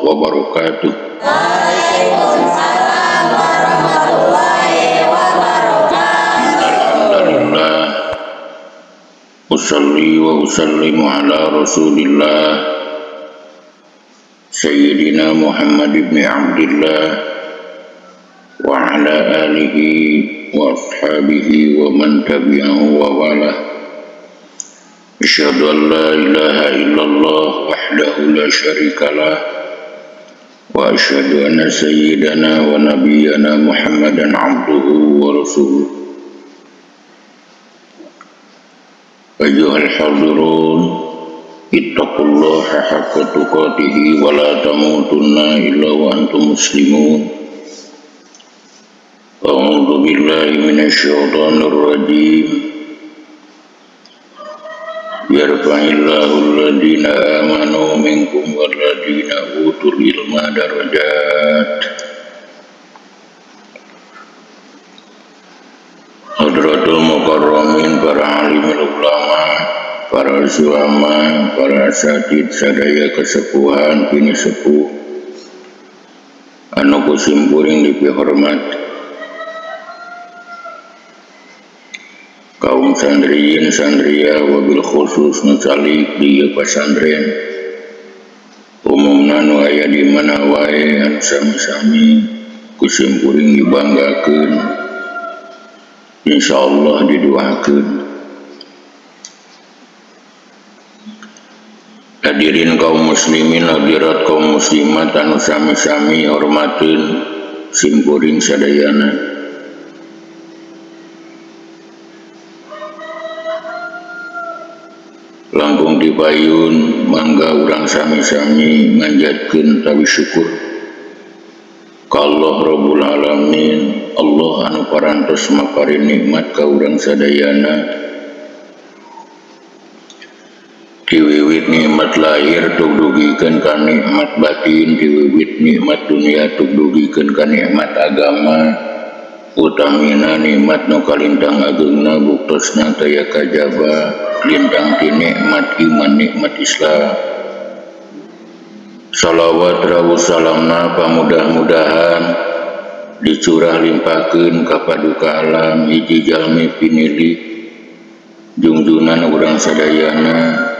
wabarakatuh. Waalaikumsalam warahmatullahi wabarakatuh. Alhamdulillah, usalli wa usallimu ala rasulillah Sayyidina Muhammad ibn Abdillah wa ala alihi wa ashabihi wa man tabi'ahu wa wala. Asyhadu an la ilaha illallah wahdahu la syarikalah wa asyhadu anna sayyidana wa nabiyyana Muhammadan abduhu wa rasuluh. Ayyuhal hadirun, ittaqullaha haqqa tuqatih wa la tamutunna illa wa antum muslimun. A'udzu billahi minasy syaithanir rajim. Yarfa'illahu alladhina amanu minkum walladhina utul ilma darajat. Hadratul mukarramin, para alimul ulama, para ulama, para asatid sadaya kesepuhan kini sepuh anu kusimpuring dipihormat, kaum sandriyin sandria wabil khusus nucalik di pesantren umumna nu aya di mana wae anu sami-sami kusimpuring dibanggakeun, insyaallah didoakeun. Hadirin kaum muslimin, hadirat kaum muslimat anu sami-sami hormateun simpuring sadayana. Langkung dipayun mangga urang sami-sami nganjatkeun tawi syukur ka Allah Rabbul Alamin, Allah anu parantos maparin nikmat ka urang sadayana. Diwiwit nikmat lahir tug dugikeun ka nikmat batin, diwiwit nikmat dunia tug dugikeun ka nikmat agama. Utamina nikmat nu kalintang ageungna buktosna taya kajaba lintang ti nikmat iman, nikmat Islam. Salawat rawuh salamna pamudah-mudahan dicurah limpahkeun ka paduka alam hiji jalmi pinilih junjunan urang sadayana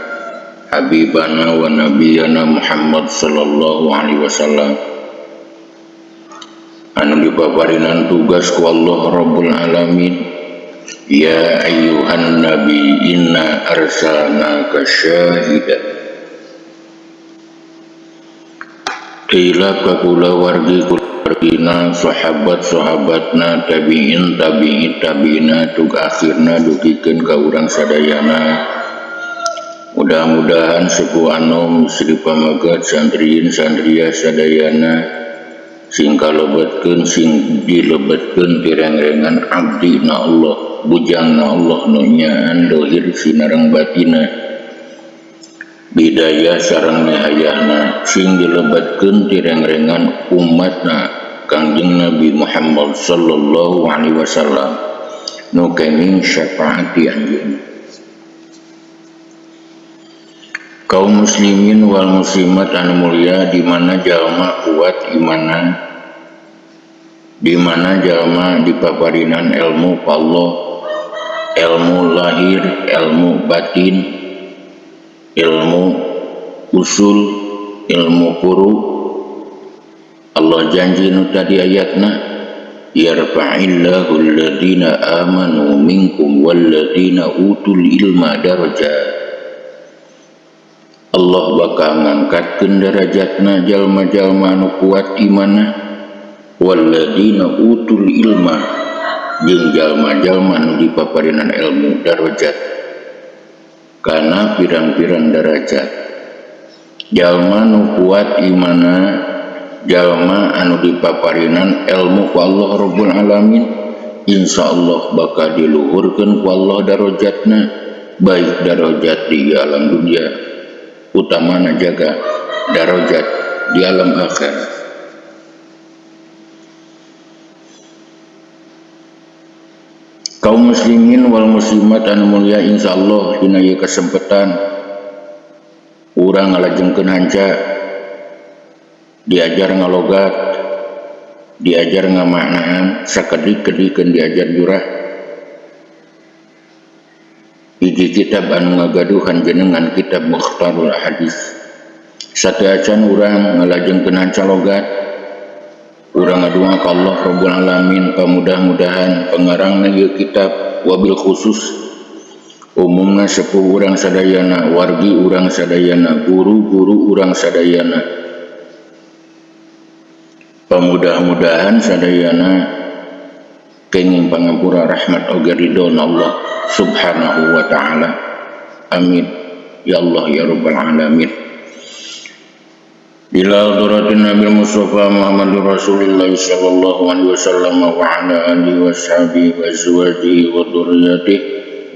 habibana wa nabiyana Muhammad sallallahu alaihi wasallam anu dipaparinan tugas ku Allah Rabbul Alamin. Ya ayyuhan nabi inna arsalnaka syahidan ila kakula wargi kulargina sahabat-sahabatna tabi'in tabi'ina tug akhirna dugikeun ka urang sadayana. Mudah-mudahan sepuh anom Sri Pamagat santriin santria sadayana sing kalebetkeun sing dilebetkeun tireng-rengan abdina Allah, bujangna Allah nu nyaan dohir sinareng batina, bidayah sareng nihayahna sing dilebetkeun tireng-rengan umatna Kangjeng Nabi Muhammad sallallahu alaihi wasallam nu kenging syafaati anjeunna. Kaum muslimin wal muslimat anu mulia, di mana jalma kuat imanna, di mana jalma dipaparinan ilmu Allah, ilmu lahir, ilmu batin, ilmu usul, ilmu furu. Allah janji nu tadi ayatna, yarfa'illahu alladhina amanu minkum walladhina utul ilma darajat. Allah bakal ngangkatkeun derajatna jalma-jalma anu kuat imanna walladina utul ilma jeung jalma-jalma anu dipaparinan ilmu darajat kana pirang-pirang derajat. Jalma nu kuat imanna jalma anu dipaparinan ilmu ku Allah Rabbul Alamin, insyaallah bakal diluhurkeun ku Allah darajatna, baik darajat di alam dunia utamana jaga darajat di alam akhirat. Kaum muslimin wal muslimat anu mulia, insyaallah dina ieu kesempatan urang ngalajengkeun hanca diajar ngalogat, diajar ngamaknaan, sakedik-kedikeun diajar jurah. Hiji kitab anu ngagaduhan jenengan kitab Mukhtarul Hadis. Sateuacan urang ngalajengkeun calogat, urang ngadua ka Allah Rabbul Alamin pamudah-mudahan pangarangna ieu kitab wabil khusus umumna sepuh urang sadayana, wargi urang sadayana, guru-guru urang sadayana. Pamudah-mudahan sadayana kenging pangampura rahmat oge ridhona Allah subhanahu wa ta'ala. Amin ya Allah ya rabbal alamin. Ila hadratin Nabi Mustafa Muhammadur Rasulillah sallallahu alaihi wasallam wa ala alihi washabihi wa azwajihi wa dzurriyyatihi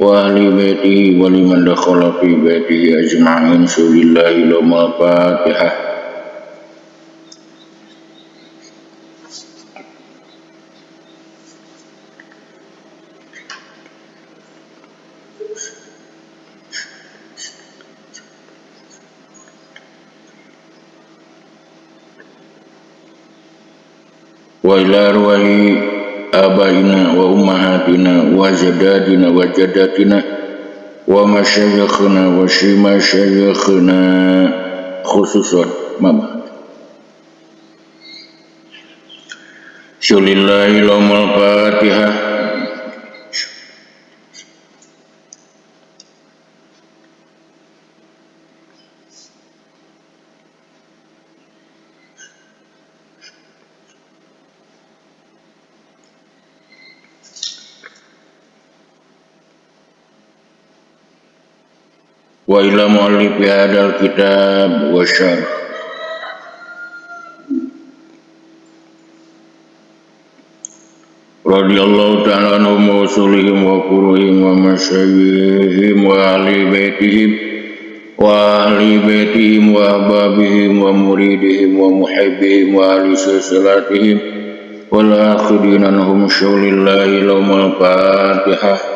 wa ahli baitihi wa liman dakhala fi baitihi ajma'in. Billahi lahumul Fatihah. Wa ila arwahi abaina wa ummahatina wa jadadina wa jadatina wa masyayikhina wa shimasyayikhina khususan mama syulillahi lahumul Fatihah. Wa ila mu'allifi hadal kitab wa syarh radhiyallahu ta'ala anhum wa usulihim wa furuhim wa masyayikhihim wa ahli baitihim wa ahbabihim wa muridihim wa muhibbihim wa ahli silsilatihim wal akhidina anhum syulillahi lahumul Fatihah.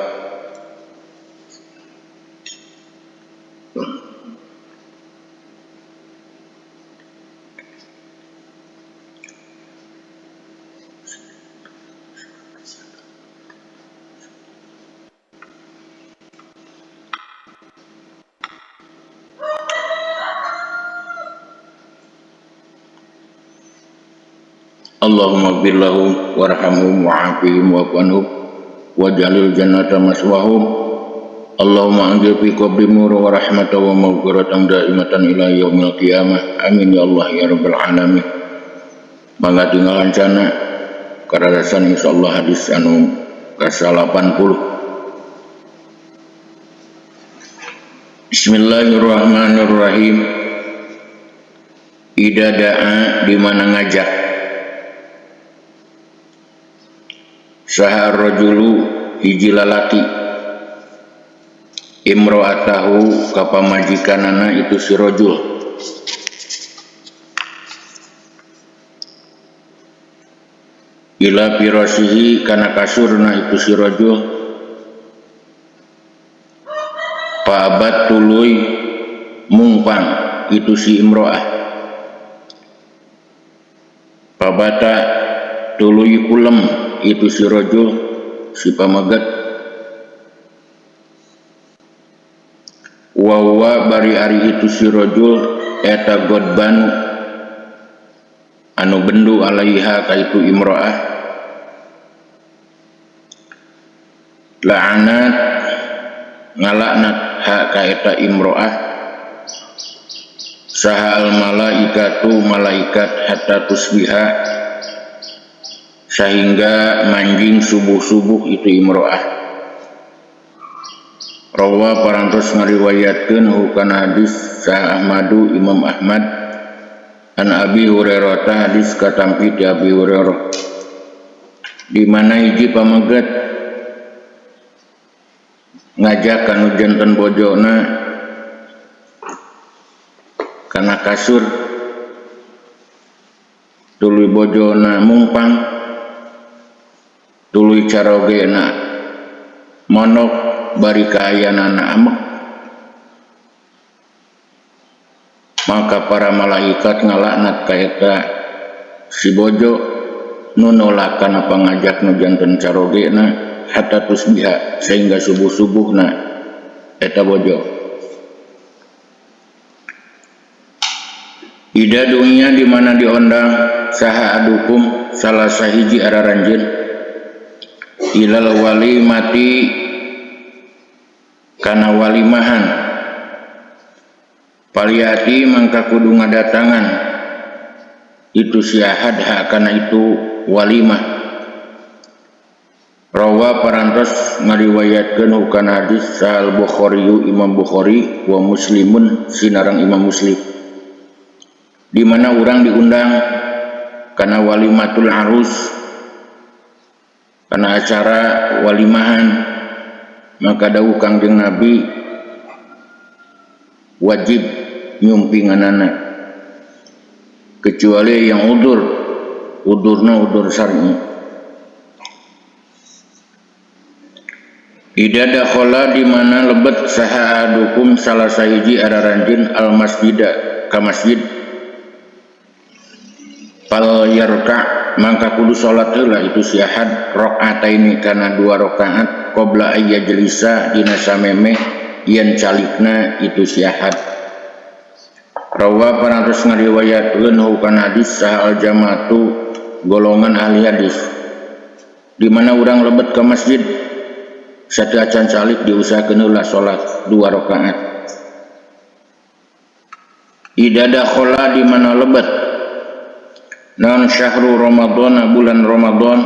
Allahumma ighfir lahum warhamhum wa'afihim wa'fu waj'alil jannata maswahum. Allahumma anzil fi qabrihim nur wa rahmatan wa maghfiratan da'imatan ila yaumil qiyamah. Amin ya Allah ya rabbal alamin. Mangga tinggalan cana karadasan insyaallah hadis anu ka-80. Bismillahirrahmanirrahim. Ida da'a di mana ngajak sahar rajulu hiji lalaki imro'atahu ka pamajikanana itu si rajul ila firasihi kana kasurna itu si rajul paabat tuluy mungpang itu si imro'ah pabata tuluy kulem itu si rajul si pamagat wa bari ari itu si rajul eta godbanu anu bendu alaiha ka itu imro'ah la'anat ngalaknat ha ka eta imro'ah saha al malaikatu malaikat hatta tusbiha sehingga manjing subuh-subuh itu imro'ah. Rawa parantos ngariwayatkeun hukana hadis sah Ahmadu Imam Ahmad an Abi Hurairah hadis katampi ti Abi Hurairah di mana hiji pamaget ngajak kanu janten bojona kana kasur tuluy bojona mungpang tuluy carogena monok bari kaayanana amek maka para malaikat ngalaknat ka eta si bojo nu nolakan apa ngajak nu janten carogena hatta tusbiha sehingga subuh-subuhna eta bojo. Ida dunia di mana diondang saha adukum salah sahiji araranjeun ilal walimati kana walimahan paliati mangka kudu ngadatangan itu syahad hak kana itu walimah. Rawa parantos ngariwayatkeun hukana hadis sahal Bukhari Imam Bukhari wa Muslimun sinarang Imam Muslim di mana orang diundang karena walimatul arus karena acara walimahan, maka dawuh Kangjeng Nabi wajib nyumpinganana kecuali yang udurna udur syar'i. Ida dakhala di mana lebet saha adukum salah sahiji araranjeun al masjida ka masjid fal yarka mangka kudu salat heula itu si ahad rakaataini kana 2 rakaat qabla ayyajlisa dina samemeh yen calikna itu si ahad. Rawa parantos ngariwayatkeun hukana hadis sahal jamaatu golongan ahli hadis di mana urang lebet ke masjid satu acan calik diusahakeun heula salat 2 rakaat. Ida dakhala di mana lebet non syahrul Ramadan bulan Ramadan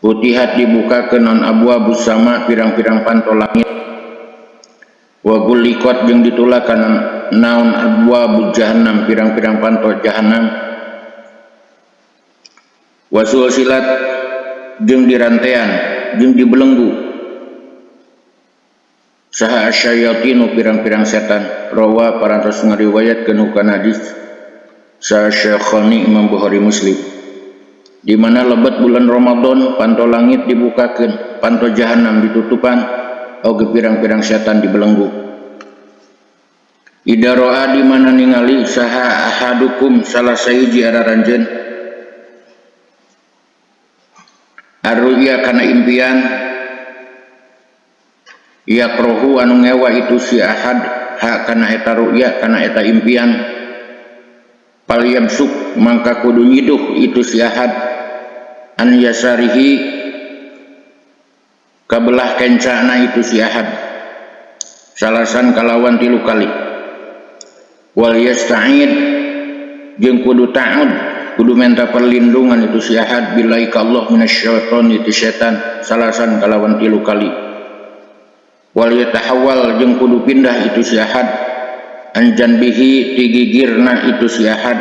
putihat dibukakeun non abwaabus sama pirang-pirang panto langit wa guliqat jeung ditulakan naon abwaabul jahannam pirang-pirang panto jahannam wa sulsilat jeung dirantean jeung dibelenggu saha asyayatinu pirang-pirang setan. Rawa parantos ngariwayatkeun hukana hadis sa Syekhani Imam Bukhari Muslim di mana lebat bulan Ramadan panto langit dibukakeun panto jahanam ditutupan oge pirang-pirang setan dibelenggu. Ida roa di mana ningali saha ahadukum salah sahiji araranjeun arruya kana impian yakrohu anu ngewa itu si ahad hak kana eta ruya kana eta impian pal yamsuk mangka kudu nyiduh itu si ahad an yasarihi kabelah kencana itu si ahad salasan kalawan 3 kali wal yasta'id jeung kudu ta'ud kudu minta perlindungan itu si ahad billahi ka Allah minasyaiton itu setan salasan kalawan 3 kali wal yatahawwal jeung kudu pindah itu si ahad anjan bihi tigigirna itu si ahad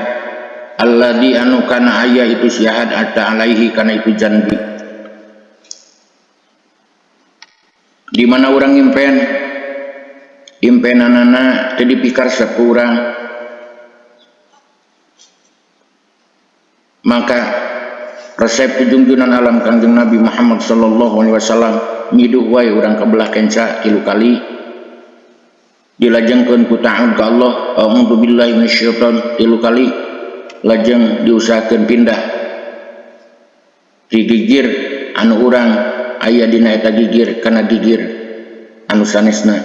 alladhi anu kana aya itu si ahad ata alaihi kana itu janbi di mana urang impenanana teu dipikar sakurang maka resep junjunan alam Kangjeng Nabi Muhammad sallallahu alaihi wasallam nyiduh wae urang kabelah kenca 3 kali dilajengkeun ku ta'awud ka Allah a'udzu billahi minasyaiton 3 kali lajeng diusahakeun pindah digigir anu urang aya dina eta gigir kana gigir anu sanesna.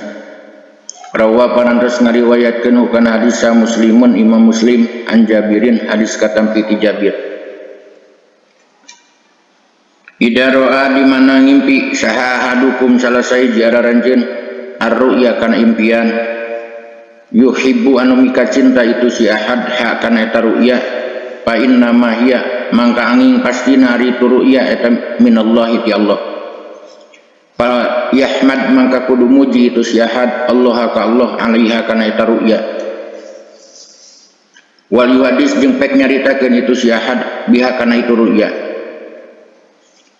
Rawa parantos ngariwayatkeun hukana hadis Muslimun Imam Muslim an Jabirin hadis katampi ti Jabir. Ida roa di mana ngimpi saha hadukum salah sahiji araranjeun ar-ru'ya kana impian yuhibbu anu mika cinta itu si ahad hak kana eta ru'ya fa inna ma hiya mangka angin pastina ari tu ru'ya eta minallahi ti Allah fa yahmad mangka kudu muji itu si ahad Allah ka Allah alaiha kana eta ru'ya wal hadis jeung pek nyaritakeun itu si ahad biha kana itu ru'ya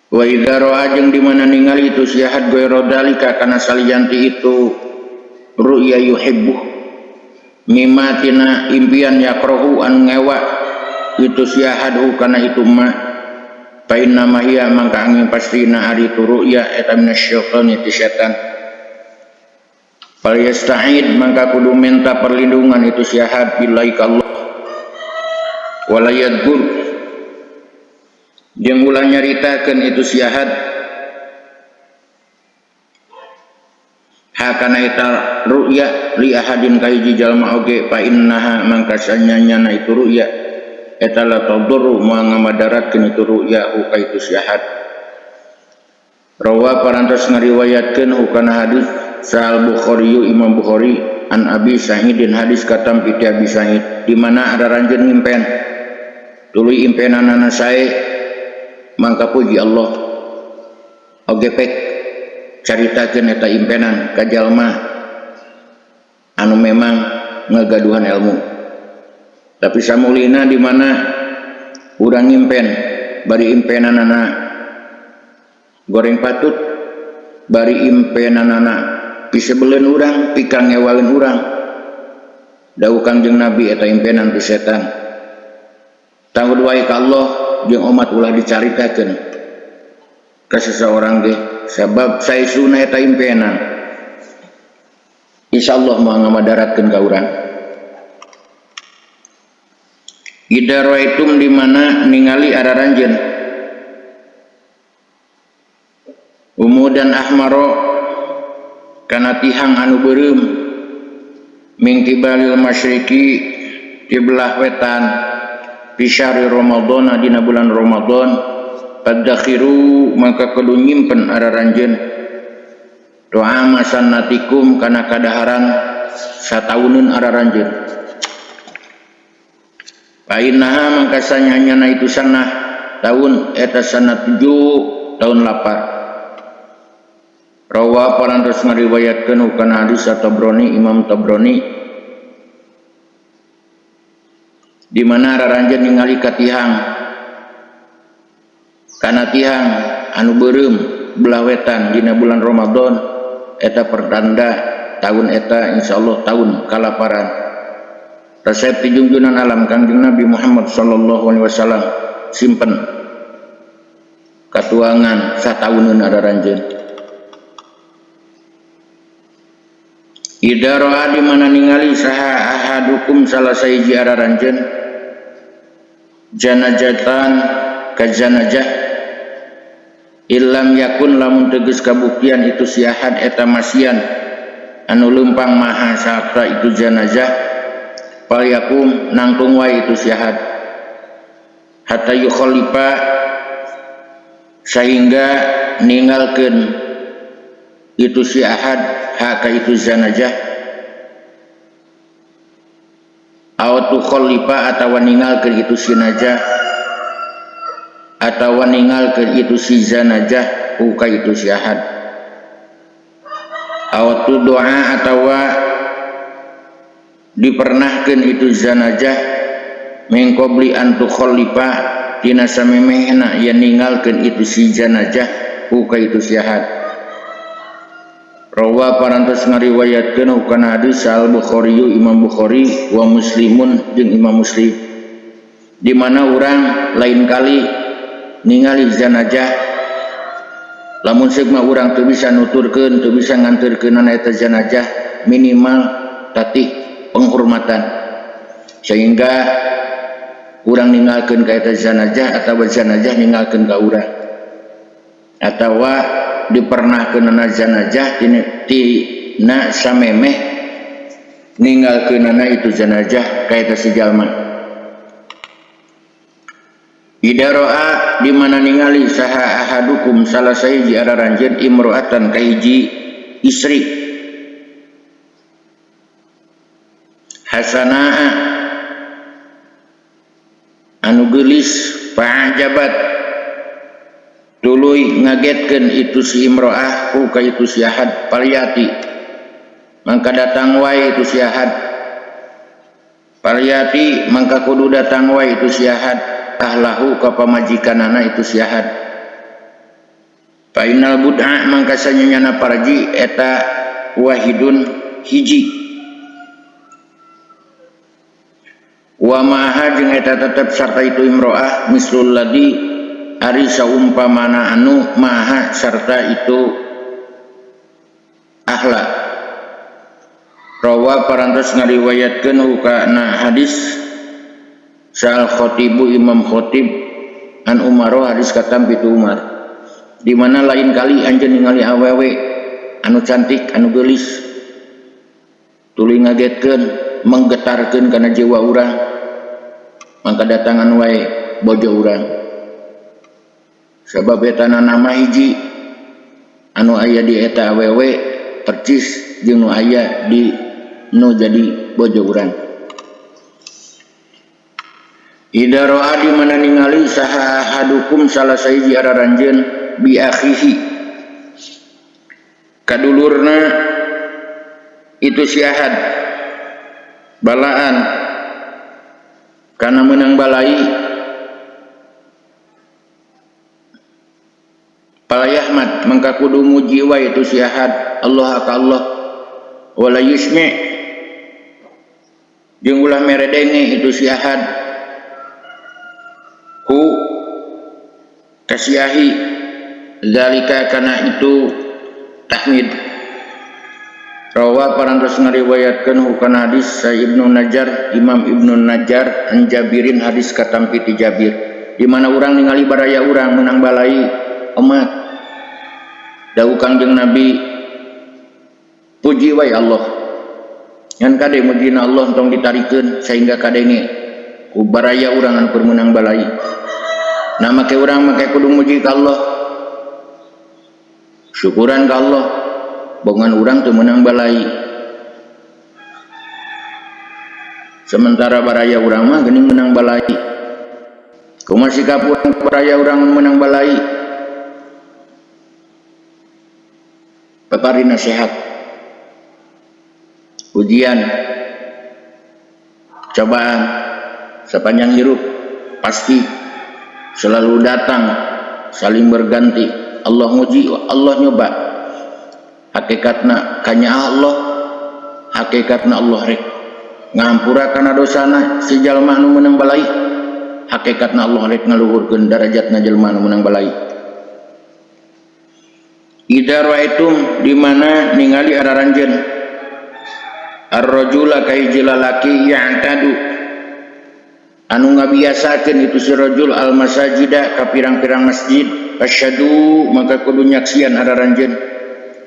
wa idza ra'a jeung di mana ningali itu si ahad ghairu dalika kana salianti itu ru'ya yuhibbu mimatina impian yakrohu anu ngewa itu si ahad kana itu ma fa inna ma hiya mangka angin pastina ari tu ru'ya eta minasyaiton itu setan Falyasta'id mangka kudu minta perlindungan itu si ahad billahi ka Allah. Wala yadkur jeung ulah nyaritakeun itu si ahad hakana eta ru'ya li ahadin ka hiji jalma oge fa innaha mangka sanyana itu ru'ya eta la tadurru moal ngamadaratkeun itu ru'ya ka itu si ahad. Rawa parantos ngariwayatkeun hukana hadis Sa'al Bukhari Imam Bukhari an Abi Sa'idin hadis katam piti Abi Sa'id di mana ada ranjeun ngimpen tuluy impenanana sae mangka puji Allah oge pek caritakeun eta impenan ka jalma anu memang ngagaduhan ilmu. Tapi samulina di mana urang ngimpen bari impenanana goreng patut bari impenanana pisebeleun urang pikang ngewaleun urang dawuh Kangjeng Nabi eta impenan ti setan tangguh wae ka Allah jeung umat ulah dicaritakeun ka seseorang ge sabab saesuna eta impenan insyaallah moal ngamadaratkeun ka urang. Ida roaitum di mana ningali araranjeun umudan ahmaro kana tihang anu beureum min kibalil masyriqi di belah wetan fi syahri Ramadan dina bulan Ramadan tadakhiru maka kudu nyimpen araranjeun doa masannatikum kana kadaharan satauneun araranjeun fa innaha mangka sanyana itu sanah tahun eta sanah 7 tahun lapar. Rawa parantos ngariwayatkeun hukana hadis Tabrani Imam Tabrani di mana araranjeun ningali katihang kana tihang anu beureum belah wetan dina bulan Ramadan eta pertanda tahun eta insyaallah tahun kalaparan. Resep junjunan alam Kangjeng Nabi Muhammad sallallahu alaihi wasallam simpen katuangan satauneun araranjeun. Ida roa di mana ningali saha ahadukum salah sahiji araranjeun janajatan ka janajah illam yakun lamun teges kabuktian itu si ahad eta masian anu leumpang maha sakra itu janazah fal yakum nangtung wae itu si ahad hatta yukhalifa sehingga ninggalkeun itu si ahad haka itu zanajah atau khalifa atau ninggalkeun itu si najah atau ninggalkeun itu si zanajah uka itu si ahad atau doa atau dipernahkeun itu zanajah min qabli an tu khalifa tina samemehna yang ninggalkeun itu si zanajah uka itu si ahad. Rawa parantos ngariwayatkeun hukana hadis Al Bukhari Imam Bukhari wa Muslimun jeung Imam Muslim di mana urang lain kali ningali zanajah lamun seuk mah urang teu bisa nuturkeun teu bisa nganterkeunana eta zanajah minimal tatih penghormatan sehingga urang ninggalkeun ka eta zanajah atawa zanajah ninggalkeun ka urang atawa dipernahkeunana zanajah tina samemeh ninggalkeunana itu zanajah ka eta si jalma. Ida roa di mana ningali saha ahadukum salah sahiji araranjeun imro'atan ka hiji istri hasanaa anu geulis fa'ajabat tuluy ngagetkeun itu si imro'ah ka itu si ahad palyati mangka datang wae itu si ahad palyati mangka kudu datang wae itu si ahad ahlahu ka pamajikanana itu si ahad fa innal bud'a mangka sanyana parji eta wahidun hiji wa maha jeung eta tetep sarta itu imro'ah mislul ladzi ari saumpamana anu maha sarta itu ahla Rawa parantos ngariwayatkeun hukana hadis Sa'al Khotibu Imam Khotib an Umaro hadis katam pitu Umar, di mana lain kali anjeun ningali awewe anu cantik anu geulis tuluy ngagetkeun menggetarkeun kana jiwa urang, mangka datangan wae bojo urang. Sabab eta nama hiji anu aya di eta awewe percis jeung nu aya di nu jadi bojo urang. Ida ro'a di mana ningali saha hadukum salah sahiji araranjeun bi akhihi kadulurna itu si ahad balaan kana menang balai palayahmat mangka kudu muji wae itu si ahad Allah ka Allah wala yusmi jeung ulah meredenge itu si ahad hu kasiahi zalika kana itu tahmid. Rawa parantos ngariwayatkeun hukana hadis sa Ibnu Najjar Imam Ibnu Najjar an Jabirin hadis katampi ti Jabir, di mana urang ningali baraya urang menang balai umat dawuh Kangjeng Nabi puji wae Allah ngan kade mujina Allah tong ditarikeun sehingga kadenge ku baraya urang anu keur meunang balai. Nah make urang make kudu muji ka Allah, syukuran ka Allah bongan urang teu meunang balai. Sementara baraya urang mah geuning meunang balai. Kumaha sikap urang baraya urang meunang balai? Papari nasihat, ujian, cobaan sepanjang hidup pasti selalu datang, saling berganti. Allah nguji, Allah nyoba. Hakikatna kanya Allah, hakikatna Allah rek ngampura kana dosana si jalma anu meunang balai, hakikatna Allah rek ngaluhurkeun darajatna jalma anu meunang balai. Idza ra'aitum di mana ningali araranjeun ar-rajula kahiji lalaki ya'tadu anu ngabiasakeun itu si rajul al masajida ka pirang-pirang masjid, asyhadu maka kudu nyaksian araranjeun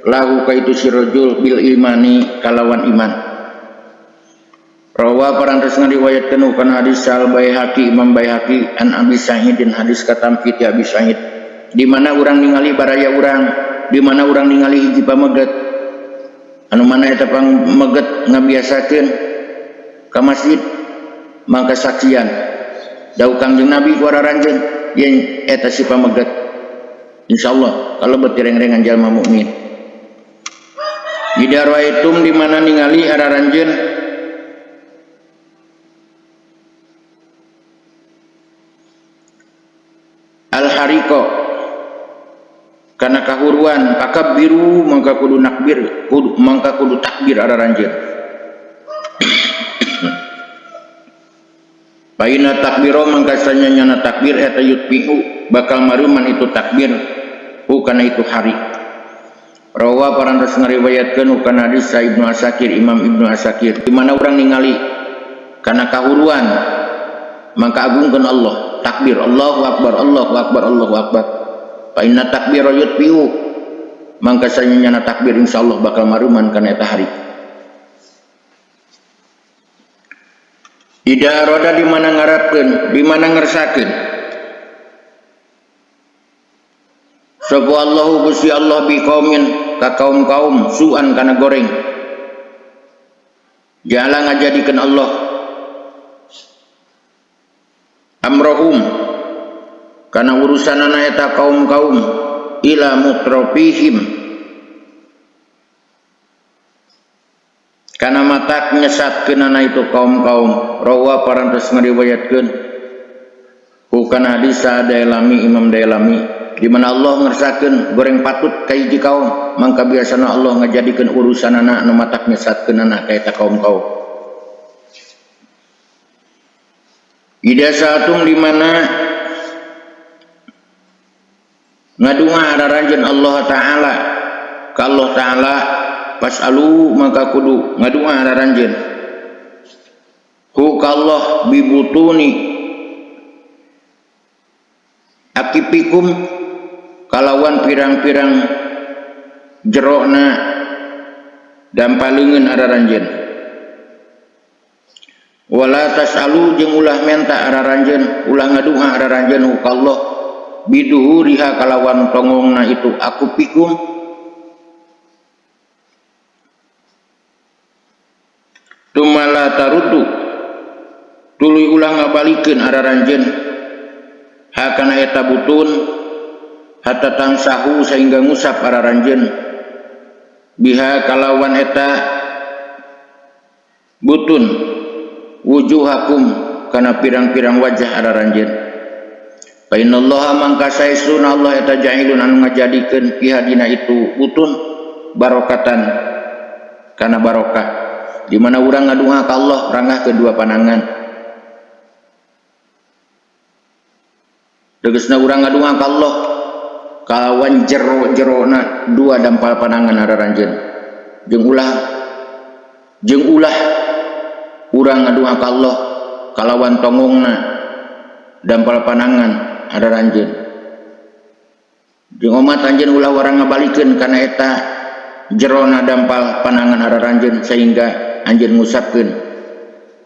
lahu ka itu si rajul bil imani kalawan iman. Rawa parantos ngariwayatkeun kana hadis Al Baihaqi Imam Baihaqi an Abi Sa'idin hadis katampi ti Abi Sa'id, di mana urang ningali baraya urang, di mana urang ningali hiji pameget anu mana eta pameget ngabiasakeun ka masjid mangka saksian dawuh Kangjeng Nabi ku araranjeun yen eta si pameget insyaallah kalebet direng-rengan jalma mukmin. Idza ra'aitum di mana ningali araranjeun al hariko kana kahuruan pakabbiru mangka kudu nakbir mangka kudu takbir araranjeun. Baina takbiro mangka sanyana takbir eta yutbihu bakal maruman itu takbir kana itu hari. Rawa parantos ngariwayatkeun kana hadis sa Ibnu Asakir Imam Ibnu Asakir, di mana urang ningali kana kahuruan mangka agungkeun Allah takbir Allahu akbar Allahu akbar Allahu akbar. Fa inna takbira yutbihu mangka sanyana takbir insyaallah bakal maruman kana eta hari. Ida roda di mana ngarapkeun, di mana ngersakeun. Sapa Allahu Gusti Allah bi qaumin ka kaum-kaum su'an kana goreng. Jala ngajadikeun Allah amrohum kana urusanana eta kaum-kaum ila mutrafihim kana matak nyesatkeunana itu kaum-kaum. Rawa parantos ngariwayatkeun kana hadis Dailami Imam Dailami, di mana Allah ngersakeun goreng patut ka hiji kaum mangka biasana Allah ngajadikeun urusanana anu matak nyesatkeunana ka eta kaum-kaum. Ida saatung di mana ngadunga araranjeun Allah taala ka Allah taala Pas'alu maka kudu ngadua araranjeun hu ka Allah bibutuni akipikum kalawan pirang-pirang jerona dan palingeun araranjeun wala tas'alu jeung ulah menta araranjeun ulah ngaduha araranjeun hu ka Allah biduhuriha kalawan tongongna itu akupikum tumala tarutu tuluy ulah ngabalikeun araranjeun hakana eta butun hatta tamsahu sehingga ngusap araranjeun biha kalawan eta butun wujuhakum kana pirang-pirang wajah araranjeun fa innallaha mangka saestuna Allah eta ja'ilun anu ngajadikeun piha dina itu butun barokatan kana barokah di mana urang ngaduha ka Allah ranggah kedua panangan tegasna urang ngaduha ka Allah kawan jero-jerona dua dampal panangan araranjeun jeung ulah urang ngaduha ka Allah kalawan tongongna dampal panangan araranjeun jeung omat anjeun ulah urang ngabalikeun kana eta jerona dampal panangan araranjeun sehingga anjeun ngusapkeun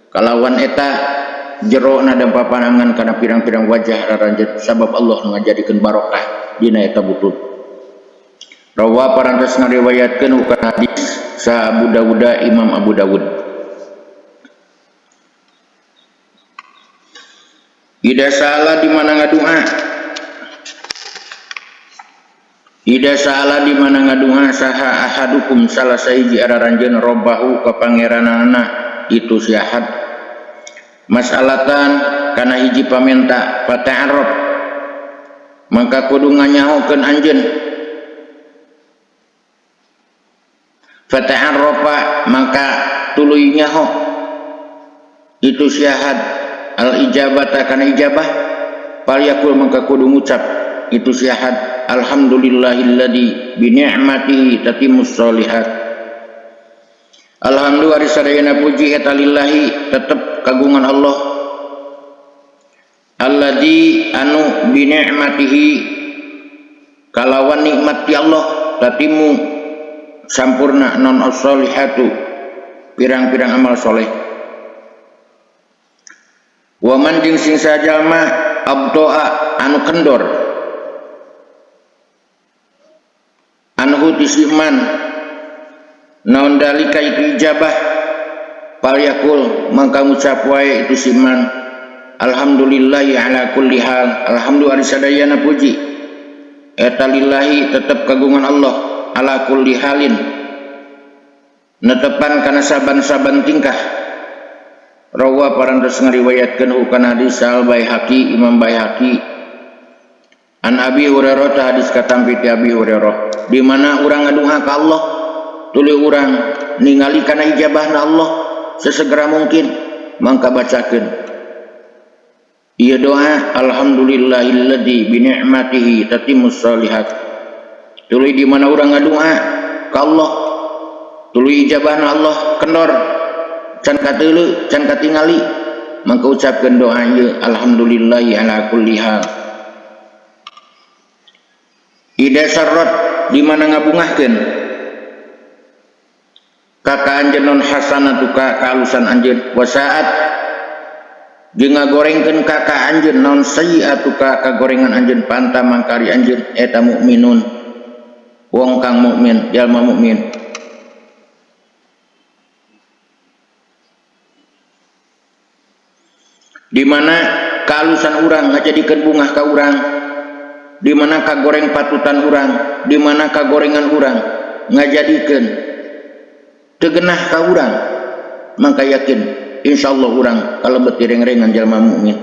kalawan eta jerona dampal panangan kana pirang-pirang wajah araranjeun sabab Allah ngajadikeun barokah dina eta butun. Rawa parantos ngariwayatkeun kana hadis sa Abu Dawud Imam Abu Dawud. Ida salah di mana ngaduha. Ida salah di mana ngaduha saha ahadukum salah sahiji araranjeun robbahu ka pangeranana itu si ahad. Masalatan kana hiji pamenta fata'arraf maka kudu nganyahokeun anjeun fata'arrafa maka tuluy nyaho itu si ahad al ijabata kana ijabah fal yakul maka kudu ngucap itu si ahad alhamdulillahilladzi bi ni'matihi tatimmus sholihat alhamdulillah sadayana puji eta lillahi tetep kagungan Allah alladzi anu bi ni'matihi kalawan nikmat ti Allah tatimu sampurna non as-solihatu pirang-pirang amal soleh wa man jeung sing sajalma abdoa anu kendor anhu disiman naon dalika itu ijabah fal yakul mangka ngucap wae itu siman alhamdulillahi ala kulli hal alhamdulillah sadayana puji eta lillahi tetep kagungan Allah ala kulli halin netepan kana saban-saban tingkah rawa parantos ngariwayatkeun kana hadis al Baihaqi Imam Baihaqi an Abi Hurairah hadis katampi ti Abi Hurairah di mana urang ngaduha ka Allah tuluy urang ningali kana ijabahna Allah sesegera mungkin mangka bacakeun ieu doa alhamdulillahilladzi bi ni'matihi tatimmus sholihat tuluy di mana urang ngadoa ka Allah tuluy ijabahna Allah kendor can kateuleu can katingali mangka ucapkeun doa ieu alhamdulillahi ala kulli hal ida sarrat di mana ngabungahkeun ka anjeun non hasanatuka kaalusan anjeun wa saat jeung ngagorengkeun ka anjeun naon sayyi'atuka kagorengan anjeun panta mangkari anjeun eta mukminun wong kang mukmin jalma mukmin di mana kalusan urang ngajadikeun bungah ka urang di mana kagoreng patutan urang di mana kagorengan urang ngajadikeun teu geunah ka urang mangka yakin insyaallah urang kalebet direng-rengan jalma mukmin.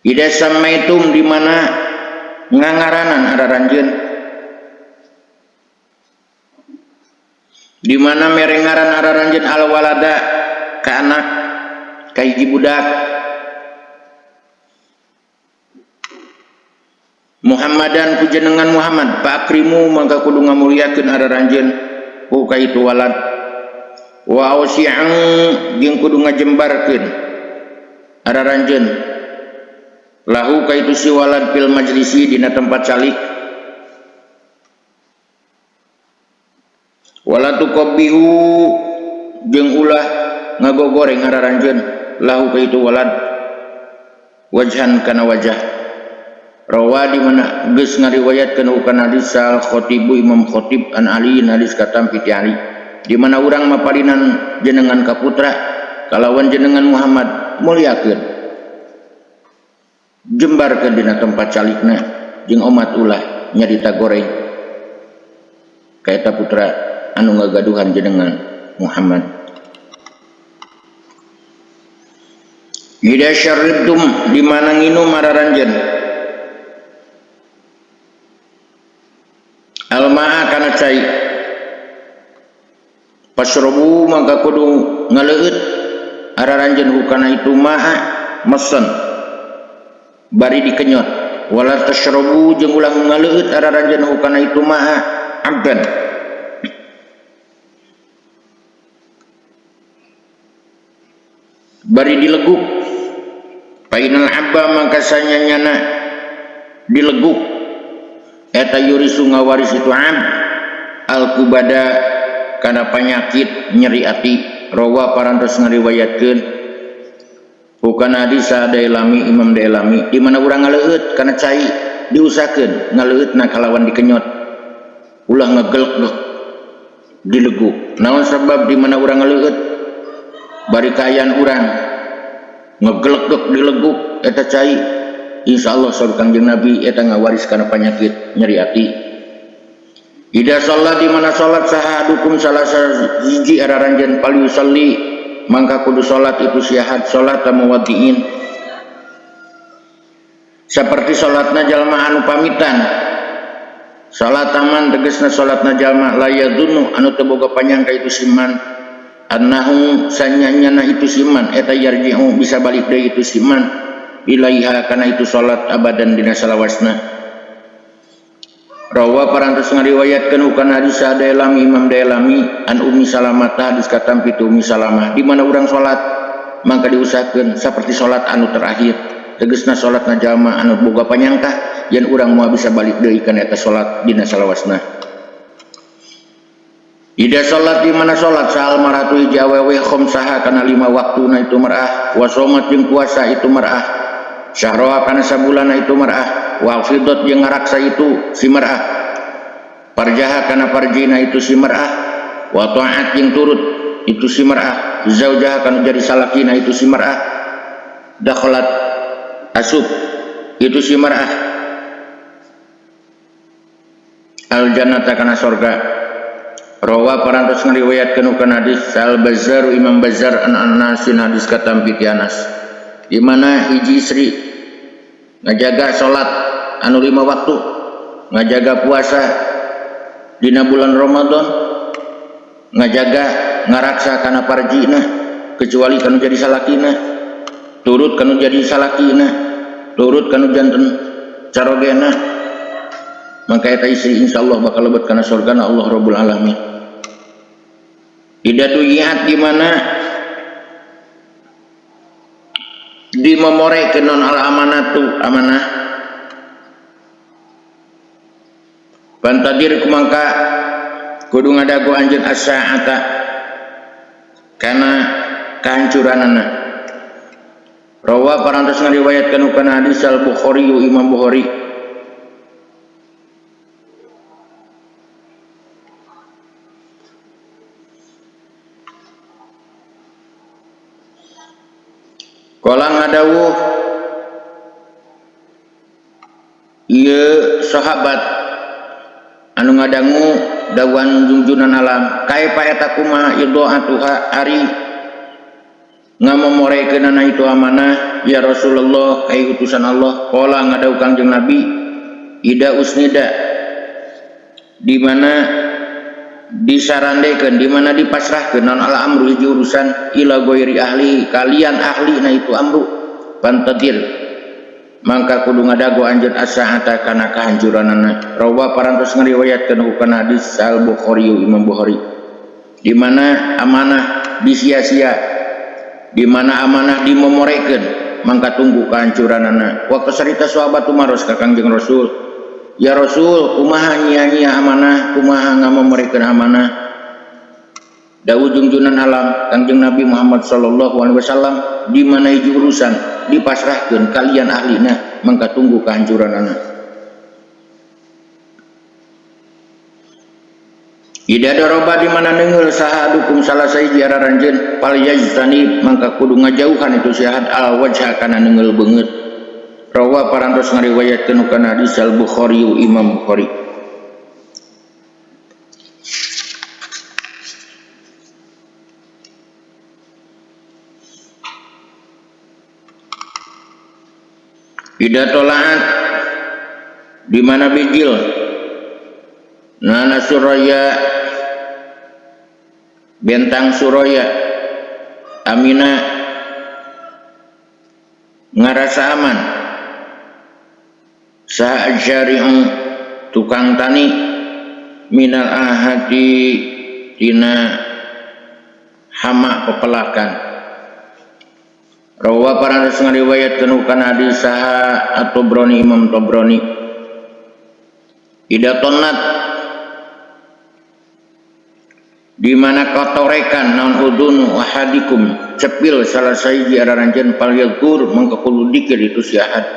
Ida samaitum di mana ngangaranan araranjeun di mana merengaran araranjeun al walada ka anak ka hiji budak Muhammadan ku jenengan Muhammad fa akrimu mangka kudu ngamuliakeun araranjeun ku ka itu walad wa ausi'an jeung kudu ngajembarkeun araranjeun lahu ka itu si walad fil majlisi dina tempat calik wala tuqabbihu jeung ulah ngagogoreng araranjeun lahu ka itu walad wajhan kana wajah rawa di mana geus ngariwayatkeun kana hadis al khatibu Imam Khatib an Ali hadis katam piti Ali di mana urang maparinan jenengan ka putra kalawan jenengan Muhammad mulyakeun jembarkeun dina tempat calikna jeung umat ulah nyarita goreng ka eta putra anu ngagaduhan jenengan Muhammad. Ida syaribtum di mana nginum araranjeun almaa kana cai pasrobu mangka kudu ngaleueut araranjeun hukana itu maa mesen bari dikenyot wala tasrobu jeung ulah ngaleueut araranjeun hukana itu maa abdan bari dileguk painal abba mangka sanyanyana dileguk eta yurisu ngawaris itu am al kubada kana panyakit nyeri ati rawa parantos ngariwayatkeun hukana hadis Dailami Imam Dailami di mana urang ngaleueut kana cai diusahakeun ngaleueutna kalawan dikenyot ulah ngagelek dileguk naon sebab di mana urang ngaleueut bari kaayaan urang ngegelek dileguk eta cai insyaallah saur Kangjeng Nabi eta ngawaris kana panyakit nyeri ati. Ida sholat di mana sholat sahadukum salah siji araranjeun pal yusalli mangka kudu sholat itu siahat sholat muwaddiin seperti sholatna jalma anu pamitan sholat taman tegasna sholatna jalma layadunu anu teu boga panyangka itu siman annahu sanyanyana itu siman eta yarji'u bisa balik deui itu siman ilaiha kana itu salat abadan dina salawasna rawa parantos ngariwayatkeun hukana hadis Dailami Imam Dailami an Ummi Salamah hadis katam pitu Ummi Salamah di mana urang salat mangka diusahakeun saperti salat anu terakhir tegasna salatna jalma anu boga panyangka yen urang moal bisa balik deui kana eta salat dina salawasna. Ida sholat di mana sholat sahal maratu ijawewe khomsaha kana 5 waktuna itu mar'ah wa somat jeung puasa itu mar'ah syahroha kana sabulana itu mar'ah wa fidot jeung ngaraksa itu si mar'ah parjaha kana parjina itu si mar'ah wa ta'at jeung turut itu si mar'ah zaujaha kana jadi salakina itu si mar'ah dakhalat asub itu si mar'ah al jannata kana surga. Rawa parantos ngariwayatkeun kana hadis Al-Bazzar Imam Bazzar an Anasin hadis katam piti Anas di mana hiji istri ngajaga salat anu 5 waktu ngajaga puasa dina bulan Ramadan ngajaga ngaraksa kana parjina kecuali kanu jadi salakina turut kanu jadi salakina turut kanu janten carogena maka eta istri insyaallah bakal lebet kana surgana Allah Rabbul Alamin. Ida tuyiat di mana dimemorehkeun non al amanatu amanah bantadir kumangka kudu ngadagu anjeun as-saata kana kahancuranana. Rawa parantos ngariwayatkeun kana hadis Al-Bukhari Imam Bukhari kala ngadawuh ieu sahabat anu ngadangu dawan junjunan alam kaifa eta kumaha idoatuha ari ngamomorekeunana itu amanah ya Rasulullah ai utusan Allah kala ngadawuh Kangjeng Nabi ida usnida di mana disarandekeun di mana dipasrahkeun naon al amru hiji urusan ila ghairi ahli kalian ahli na itu amru pantadir mangka kudu ngadago anjeun as-saata kana kahancuranana. Rawa parantos ngariwayatkeun hukana hadis Al-Bukhari Imam Bukhari di mana amanah disia-sia, di mana amanah dimomorekeun, mangka tunggu kehancuranana. Waktu cerita sahabat umaros ka Kangjeng Rasul, ya Rasul, kumaha nya amanah, kumaha ngamomorekeun amanah. Da ujung-ujungan alam Kangjeng Nabi Muhammad sallallahu alaihi wasallam di mana hiji urusan dipasrahkeun kalian ahlina, mangka tunggu kehancuranana. Ida daroba di mana nengeul sahadukum salah sahiji araranjeun pal yajtani mangka kudu ngajauhan itu syahad al wajha kana nengeul beungeut. Rawa parantos ngariwayatkeun kana hadis al Bukhari Imam Bukhari. Ida tolaat di mana bijil nana suraya bentang suraya amina ngarasa aman saha syari'u tukang tani minal ahadi tina hama pepelakan. Rawa parantos ngariwayatkeun kana hadis saha at-Tabrani Imam Tabrani. Ida tonat di mana kotorekan naon udun wahadikum cepil salah sahiji araranjeun pal yagur mangka kudu dikir itu syahad.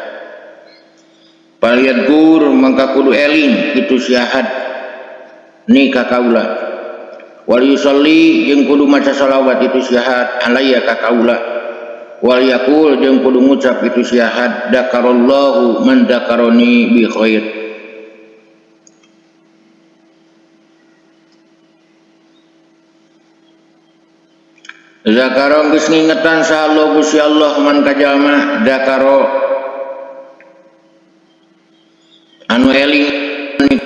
Pal yagur mangka kudu eling itu syahad ni ka kaula. Wal yusolli jeung kudu maca shalawat itu syahad alayya ka kaula. Wal yaqul jeung kudu ngucap itu syahad dakarallahu man dakaroni bi khair. Zakaro geus ngingetan sa Allah Gusti Allah man kajalma dakaro anu eling bi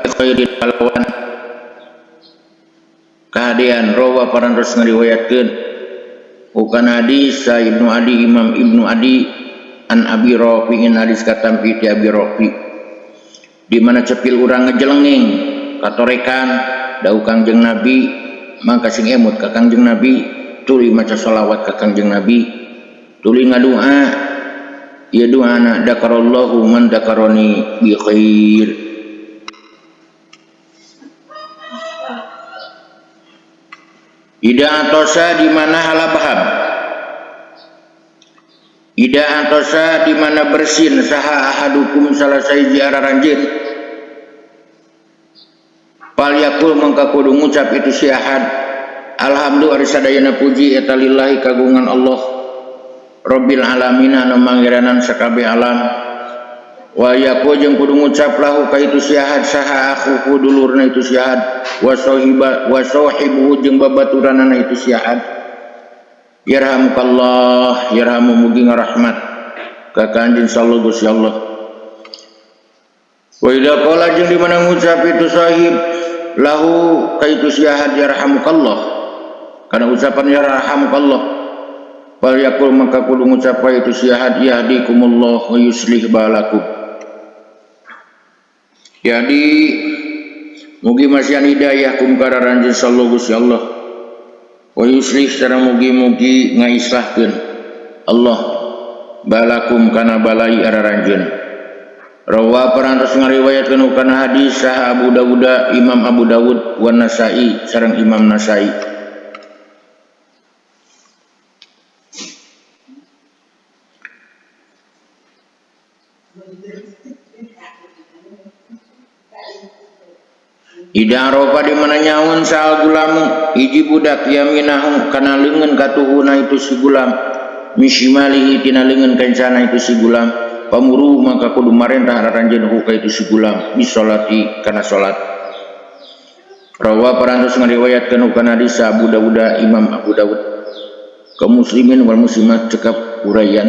khairin kalawan kahadean. Rawa parantos ngariwayatkeun bukan hadis Ibnu Adi Imam Ibnu Adi an Abi Rafi'in hadis katampi ti Abi Rafi di mana cepil urang ngejelenging katorekan dau Kangjeng Nabi mangka sing emut ka Kangjeng Nabi tuluy maca shalawat ka Kangjeng Nabi tuluy ngadua ieu doana dakarallahu man dakaroni bi khair. Ida antosa di mana halabaham. Ida antosa di mana bersin saha ahadukum salah sahiji araranjeun. Pal yakul mangka kudu ngucap itu syahad. Alhamdulillah ari sadayana puji eta lillahi kagungan Allah. Rabbil alamin anu manggiranan sakabeh alam. Wa yakul jeung kudu ngucap lahu ka itu syahad saha akhu dulurna itu syahad. Wa sahibu jeung babaturanana itu syahad. Yarhamukallah yarhamu mugi ngarahmat ka Kanjeng sallallahu Gusti Allah. Wa idza qala jeung di mana ngucap itu sahib lahu ka itu syahad yarhamukallah kana ucapan yarhamukallah fal yakul maka kudu ngucap itu syahad yahdikumullah wa yuslih balakum. Jadi mugi masihan hidayah kum kararanjeun sallallahu Gusti Allah wa yuslih sareng mugi-mugi ngaislahkeun Allah balakum kana balai araranjeun. Rawa parantos ngariwayatkeun kana hadis saha Abu Dawud Imam Abu Dawud wan Nasa'i sareng Imam Nasa'i. Ida roba di mana nyaun sal gulamu hiji budak yaminahu kana leungeun katuhuna itu si gulam misimalihi tina leungeun kancana itu si gulam pamuru maka kudu marentah araranjeun ka itu si gulam bisolati kana salat. Rawa parantos ngariwayatkeun kana hadis Abu Dawud Imam Abu Dawud kaum muslimin wal muslimat cekap urayan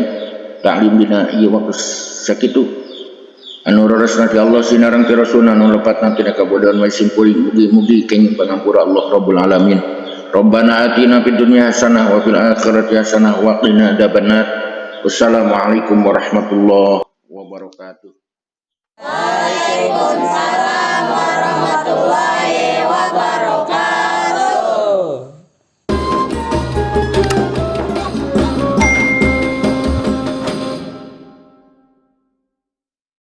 taklim dina ieu waktu sakitu anu rarasna ti Allah sinareng ti Rasulna anu lepatna tina kabodohan wa simpul mugi-mugi kenging pangampura Allah Rabbul Alamin. Rabbana atina fid dunya hasanah wa fil akhirati hasanah wa qina adzabannar. Wassalamualaikum warahmatullahi wabarakatuh. Waalaikumsalam warahmatullahi wabarakatuh.